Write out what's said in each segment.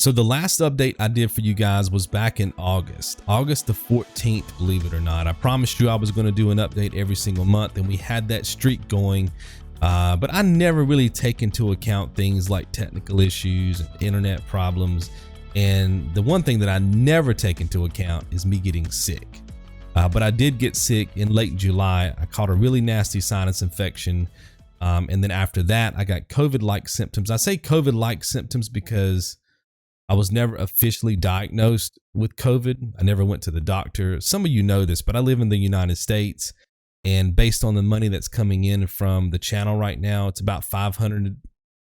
So the last update I did for you guys was back in August the 14th, believe it or not. I promised you I was going to do an update every single month, and we had that streak going. But I never really take into account things like technical issues and internet problems. And the one thing that I never take into account is me getting sick. But I did get sick in late July. I caught a really nasty sinus infection. And then after that, I got COVID-like symptoms. I say COVID-like symptoms because I was never officially diagnosed with COVID. I never went to the doctor. Some of you know this, but I live in the United States. And based on the money that's coming in from the channel right now, it's about $530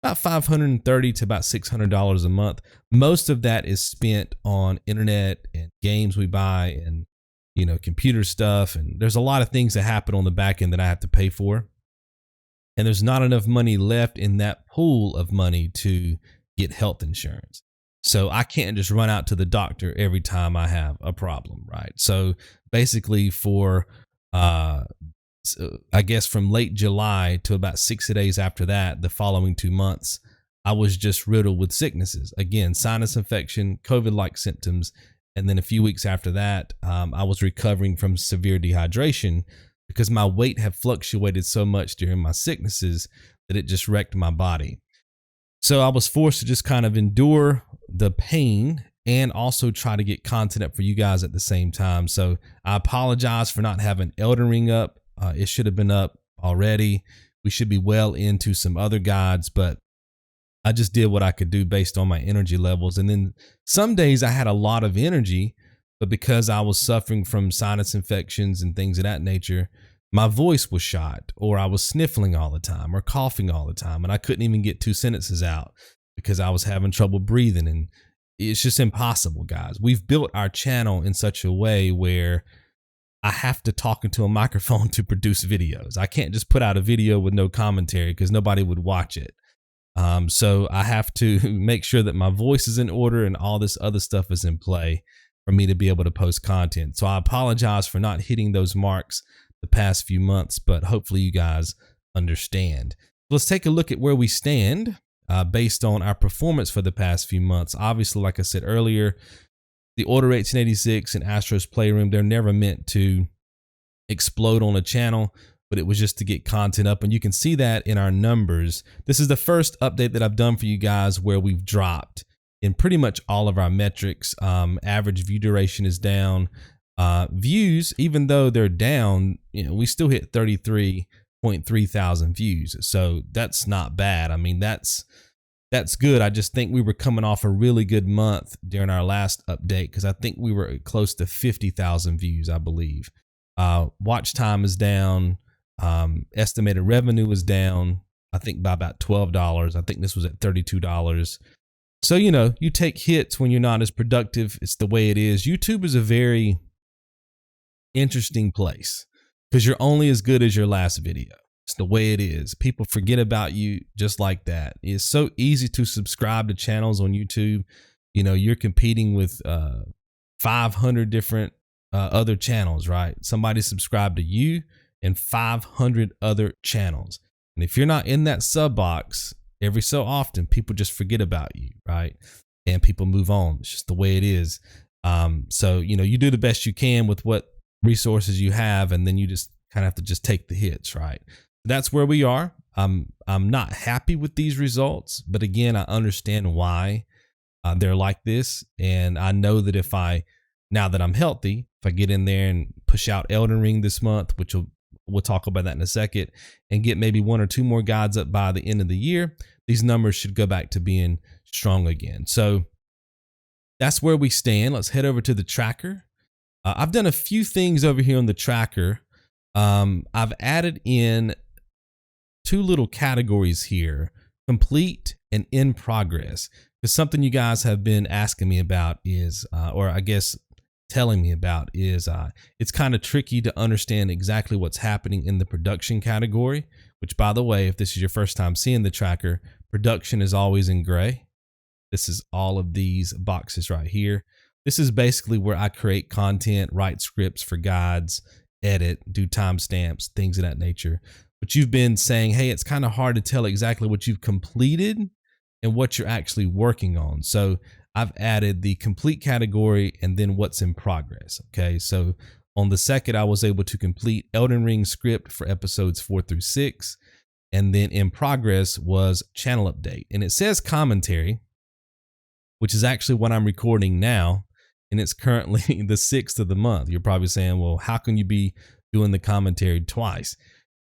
to about $600 a month. Most of that is spent on internet and games we buy and, you know, computer stuff. And there's a lot of things that happen on the back end that I have to pay for. And there's not enough money left in that pool of money to get health insurance. So I can't just run out to the doctor every time I have a problem, right? So basically for, I guess from late July to about 60 days after that, the following 2 months, I was just riddled with sicknesses. Again, sinus infection, COVID-like symptoms. And then a few weeks after that, I was recovering from severe dehydration because my weight had fluctuated so much during my sicknesses that it just wrecked my body. So I was forced to just kind of endure the pain and also try to get content up for you guys at the same time. So I apologize for not having Elden Ring up. It should have been up already. We should be well into some other guides, but I just did what I could do based on my energy levels. And then some days I had a lot of energy, but because I was suffering from sinus infections and things of that nature, my voice was shot, or I was sniffling all the time or coughing all the time. And I couldn't even get 2 sentences out because I was having trouble breathing. And it's just impossible, guys. We've built our channel in such a way where I have to talk into a microphone to produce videos. I can't just put out a video with no commentary because nobody would watch it. So I have to make sure that my voice is in order and all this other stuff is in play for me to be able to post content. So I apologize for not hitting those marks the past few months, but hopefully you guys understand. Let's take a look at where we stand based on our performance for the past few months. Obviously, like I said earlier, the Order 1886 and Astro's Playroom, they're never meant to explode on a channel, but it was just to get content up. And you can see that in our numbers. This is the first update that I've done for you guys where we've dropped in pretty much all of our metrics. Average view duration is down. Views, even though they're down, you know, we still hit 33.3 thousand views. So that's not bad. I mean, that's good. I just think we were coming off a really good month during our last update because I think we were close to 50,000 views, I believe. Watch time is down. Estimated revenue is down, I think by about $12. I think this was at $32. So, you know, you take hits when you're not as productive. It's the way it is. YouTube is a very interesting place because you're only as good as your last video. It's the way it is. People forget about you just like that. It's so easy to subscribe to channels on YouTube. You know, you're competing with 500 different other channels, right? Somebody subscribed to you and 500 other channels. And if you're not in that sub box, every so often people just forget about you, right? And people move on. It's just the way it is. So, you know, you do the best you can with what resources you have, and then you just kind of have to just take the hits, right? That's where we are. I'm not happy with these results, but again, I understand why they're like this. And I know that now that I'm healthy, if I get in there and push out Elden Ring this month, which we'll talk about that in a second, and get maybe 1 or 2 more guides up by the end of the year, these numbers should go back to being strong again. So that's where we stand. Let's head over to the tracker. I've done a few things over here on the tracker. I've added in 2 little categories here, complete and in progress, because something you guys have been asking me about is, or I guess telling me about is, it's kind of tricky to understand exactly what's happening in the production category, which, by the way, if this is your first time seeing the tracker, production is always in gray. This is all of these boxes right here. This is basically where I create content, write scripts for guides, edit, do timestamps, things of that nature. But you've been saying, hey, it's kind of hard to tell exactly what you've completed and what you're actually working on. So I've added the complete category and then what's in progress. Okay, so on the 2nd, I was able to complete Elden Ring script for episodes 4 through 6. And then in progress was channel update. And it says commentary, which is actually what I'm recording now. And it's currently the 6th of the month. You're probably saying, well, how can you be doing the commentary twice?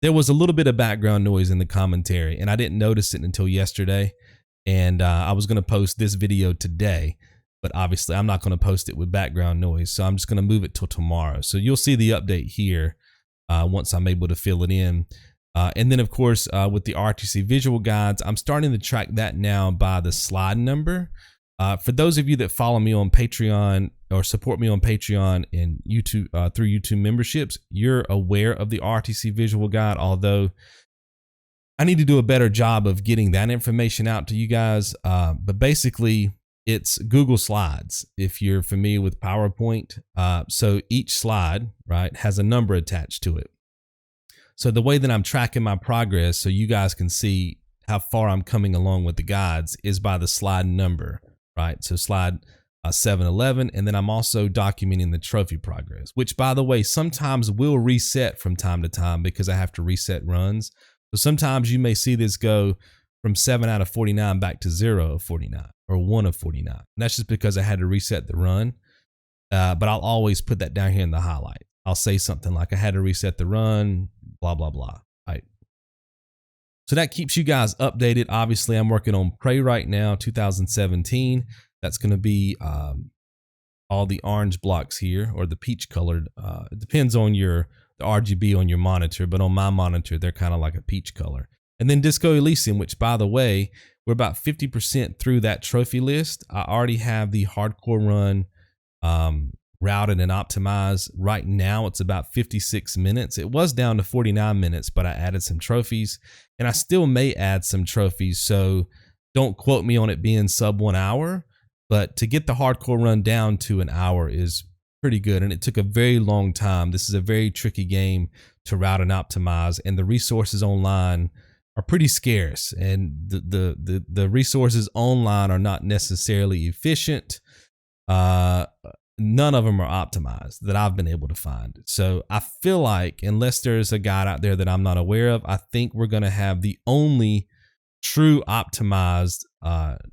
There was a little bit of background noise in the commentary, and I didn't notice it until yesterday. And I was going to post this video today, but obviously I'm not going to post it with background noise. So I'm just going to move it till tomorrow. So you'll see the update here once I'm able to fill it in. And then, of course, with the RTC visual guides, I'm starting to track that now by the slide number. For those of you that follow me on Patreon or support me on Patreon and YouTube through YouTube memberships, you're aware of the RTC visual guide, although I need to do a better job of getting that information out to you guys. But basically, it's Google Slides, if you're familiar with PowerPoint. So each slide, right, has a number attached to it. So the way that I'm tracking my progress, so you guys can see how far I'm coming along with the guides, is by the slide number, right? So slide 711, and then I'm also documenting the trophy progress, which, by the way, sometimes will reset from time to time because I have to reset runs. So sometimes you may see this go from 7 out of 49 back to 0 of 49 or 1 of 49. And that's just because I had to reset the run. But I'll always put that down here in the highlight. I'll say something like I had to reset the run, blah, blah, blah. Right. So that keeps you guys updated. Obviously, I'm working on Prey right now, 2017. That's going to be all the orange blocks here, or the peach colored. It depends on the RGB on your monitor, but on my monitor, they're kind of like a peach color. And then Disco Elysium, which, by the way, we're about 50% through that trophy list. I already have the hardcore run routed and optimized. Right now, it's about 56 minutes. It was down to 49 minutes, but I added some trophies, and I still may add some trophies. So don't quote me on it being sub 1 hour, but to get the hardcore run down to an hour is pretty good. And it took a very long time. This is a very tricky game to route and optimize, and the resources online are pretty scarce, and the resources online are not necessarily efficient. None of them are optimized that I've been able to find. So I feel like, unless there's a guide out there that I'm not aware of, I think we're going to have the only true optimized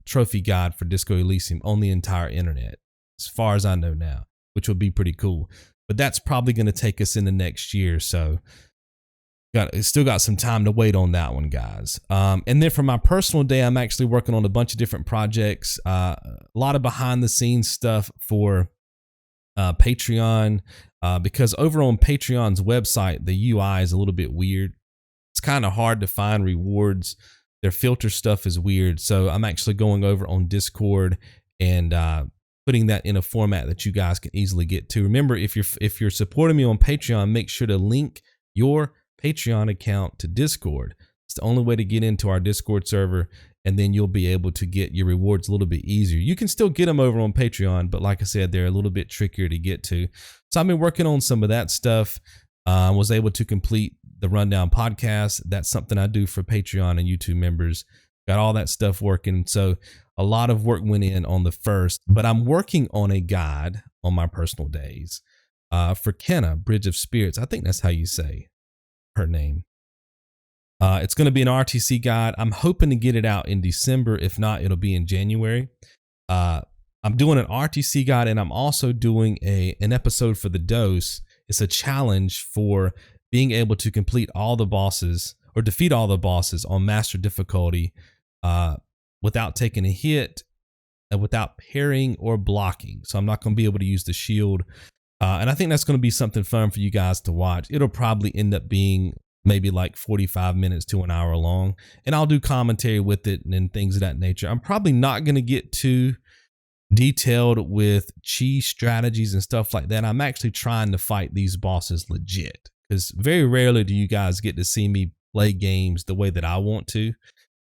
trophy guide for Disco Elysium on the entire internet, as far as I know now, which would be pretty cool. But that's probably going to take us into next year. So still got some time to wait on that one, guys. And then for my personal day, I'm actually working on a bunch of different projects, a lot of behind the scenes stuff for Patreon, because over on Patreon's website, the UI is a little bit weird. It's kind of hard to find rewards. Their filter stuff is weird. So I'm actually going over on Discord and putting that in a format that you guys can easily get to. Remember, if you're supporting me on Patreon, make sure to link your Patreon account to Discord. It's the only way to get into our Discord server, and then you'll be able to get your rewards a little bit easier. You can still get them over on Patreon, but like I said, they're a little bit trickier to get to. So I've been working on some of that stuff. Was able to complete the Rundown podcast. That's something I do for Patreon and YouTube members. Got all that stuff working. So a lot of work went in on the 1st, but I'm working on a guide on my personal days for Kenna, Bridge of Spirits. I think that's how you say her name. It's going to be an RTC guide. I'm hoping to get it out in December. If not, it'll be in January. I'm doing an RTC guide, and I'm also doing an episode for the dose. It's a challenge for being able to complete all the bosses or defeat all the bosses on master difficulty without taking a hit and without parrying or blocking. So I'm not going to be able to use the shield. And I think that's going to be something fun for you guys to watch. It'll probably end up being maybe like 45 minutes to an hour long, and I'll do commentary with it and things of that nature. I'm probably not going to get too detailed with cheese strategies and stuff like that. I'm actually trying to fight these bosses legit, because very rarely do you guys get to see me play games the way that I want to.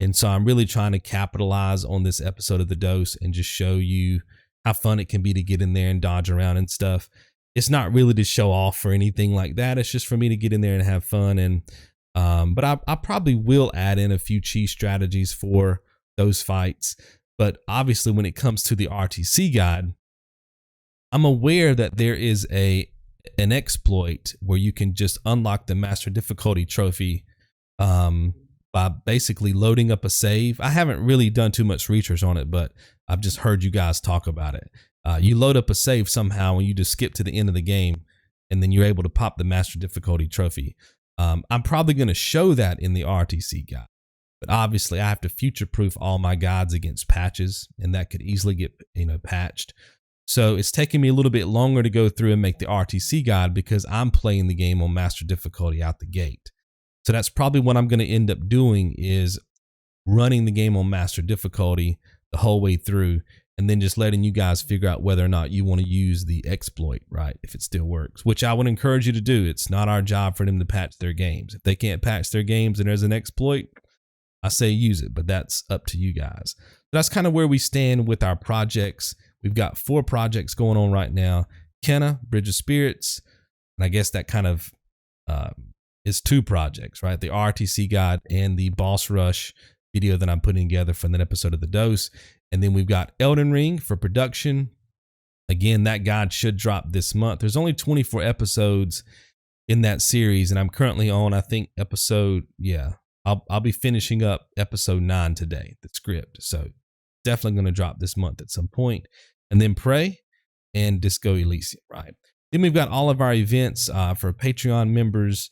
And so I'm really trying to capitalize on this episode of The Dose and just show you how fun it can be to get in there and dodge around and stuff. It's not really to show off or anything like that. It's just for me to get in there and have fun. And but I probably will add in a few cheese strategies for those fights. But obviously when it comes to the RTC guide, I'm aware that there is an exploit where you can just unlock the master difficulty trophy by basically loading up a save. I haven't really done too much research on it, but I've just heard you guys talk about it. You load up a save somehow and you just skip to the end of the game, and then you're able to pop the master difficulty trophy. I'm probably going to show that in the RTC guide, but obviously I have to future-proof all my guides against patches, and that could easily get patched. So it's taking me a little bit longer to go through and make the RTC guide because I'm playing the game on master difficulty out the gate. So that's probably what I'm going to end up doing, is running the game on master difficulty the whole way through, and then just letting you guys figure out whether or not you want to use the exploit, right? If it still works, which I would encourage you to do. It's not our job for them to patch their games. If they can't patch their games and there's an exploit, I say use it, but that's up to you guys. That's kind of where we stand with our projects. We've got 4 projects going on right now: Kenna, Bridge of Spirits, and I guess that kind of is 2 projects, right? The RTC guide and the boss rush video that I'm putting together for that episode of The Dose. And then we've got Elden Ring for production. Again, that guide should drop this month. There's only 24 episodes in that series, and I'm currently on, I think, I'll be finishing up episode 9 today, the script. So definitely going to drop this month at some point. And then Prey and Disco Elysium, right? Then we've got all of our events for Patreon members.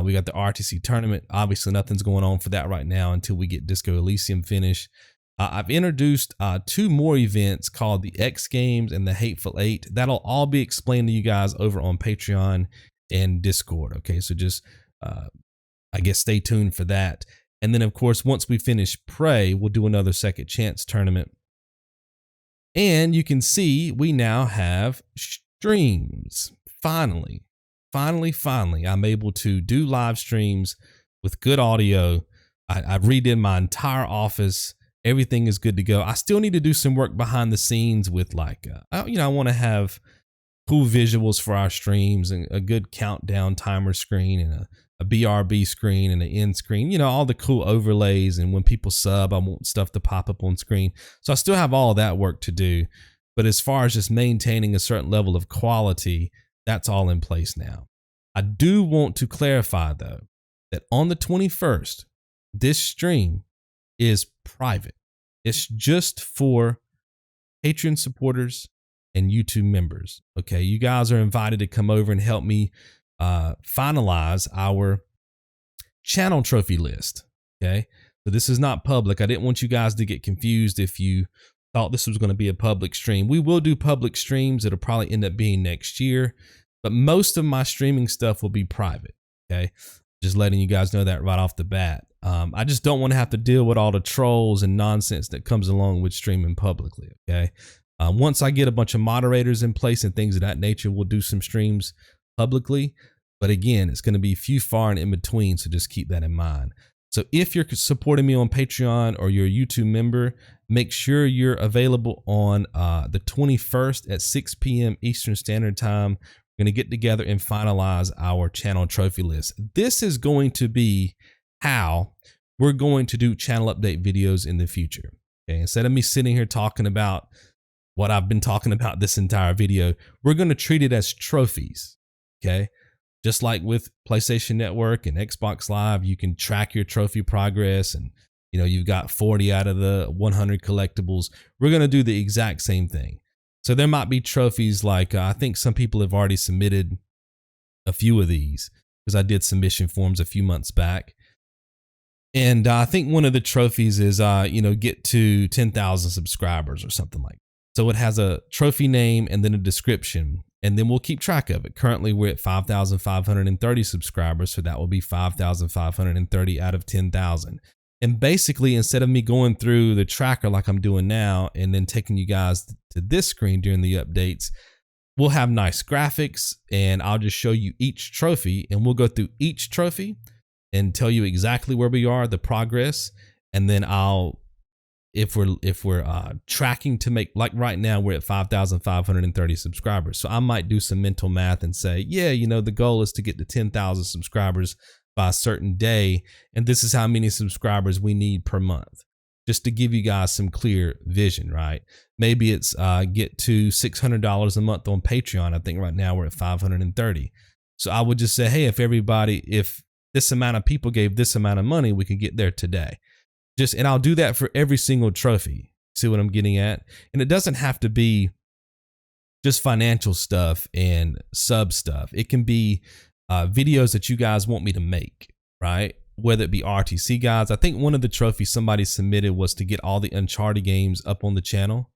We got the RTC tournament. Obviously, nothing's going on for that right now until we get Disco Elysium finished. I've introduced 2 more events called the X Games and the Hateful Eight. That'll all be explained to you guys over on Patreon and Discord. Okay, so just, I guess, stay tuned for that. And then, of course, once we finish Prey, we'll do another Second Chance tournament. And you can see we now have streams. Finally, I'm able to do live streams with good audio. I've redid my entire office. Everything is good to go. I still need to do some work behind the scenes with I want to have cool visuals for our streams and a good countdown timer screen and a BRB screen and an end screen, all the cool overlays. And when people sub, I want stuff to pop up on screen. So I still have all that work to do. But as far as just maintaining a certain level of quality, that's all in place now. I do want to clarify, though, that on the 21st, this stream is private. It's just for Patreon supporters and YouTube members. Okay, you guys are invited to come over and help me finalize our channel trophy list. Okay, so this is not public. I didn't want you guys to get confused if you thought this was going to be a public stream. We will do public streams. It'll probably end up being next year, but most of my streaming stuff will be private. Okay, just letting you guys know that right off the bat. I just don't want to have to deal with all the trolls and nonsense that comes along with streaming publicly. Okay, once I get a bunch of moderators in place and things of that nature, we'll do some streams publicly. But again, it's going to be few, far, and in between. So just keep that in mind. So if you're supporting me on Patreon or you're a YouTube member, make sure you're available on the 21st at 6 p.m. Eastern Standard Time. We're going to get together and finalize our channel trophy list. This is going to be how we're going to do channel update videos in the future. Okay, instead of me sitting here talking about what I've been talking about this entire video, we're going to treat it as trophies. Okay, just like with PlayStation Network and Xbox Live, you can track your trophy progress, and you've got 40 out of the 100 collectibles. We're going to do the exact same thing. So there might be trophies like I think some people have already submitted a few of these because I did submission forms a few months back. And I think one of the trophies is, get to 10,000 subscribers or something like that. So it has a trophy name and then a description, and then we'll keep track of it. Currently, we're at 5,530 subscribers, so that will be 5,530 out of 10,000. And basically, instead of me going through the tracker like I'm doing now and then taking you guys to this screen during the updates, we'll have nice graphics, and I'll just show you each trophy, and we'll go through each trophy and tell you exactly where we are, the progress, and then if we're tracking to make, like right now we're at 5,530 subscribers. So I might do some mental math and say, yeah, the goal is to get to 10,000 subscribers by a certain day, and this is how many subscribers we need per month. just to give you guys some clear vision, right? Maybe it's get to $600 a month on Patreon. I think right now we're at 530. So I would just say, hey, if this amount of people gave this amount of money, we could get there today. And I'll do that for every single trophy. See what I'm getting at? And it doesn't have to be just financial stuff and sub stuff. It can be videos that you guys want me to make, right? Whether it be RTC guys. I think one of the trophies somebody submitted was to get all the Uncharted games up on the channel.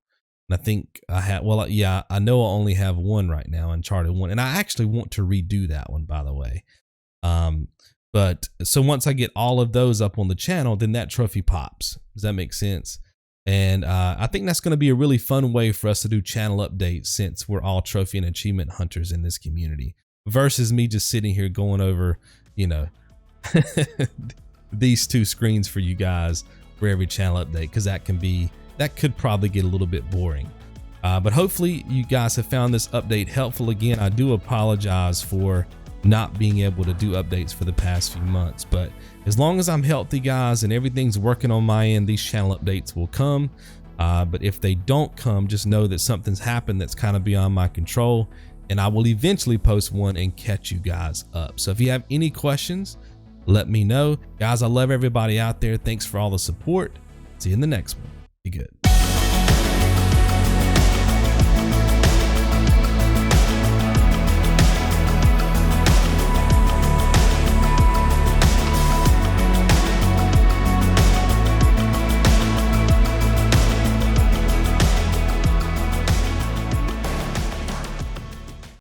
And I think I know I only have one right now, Uncharted 1. And I actually want to redo that one, by the way. But so once I get all of those up on the channel, then that trophy pops. Does that make sense? And I think that's going to be a really fun way for us to do channel updates, since we're all trophy and achievement hunters in this community, versus me just sitting here going over, these two screens for you guys for every channel update, because that could probably get a little bit boring. But hopefully you guys have found this update helpful. Again, I do apologize for not being able to do updates for the past few months, but as long as I'm healthy, guys, and everything's working on my end, these channel updates will come. But if they don't come, just know that something's happened that's kind of beyond my control, and I will eventually post one and catch you guys up. So if you have any questions, let me know. Guys, I love everybody out there. Thanks for all the support. See you in the next one. Be good.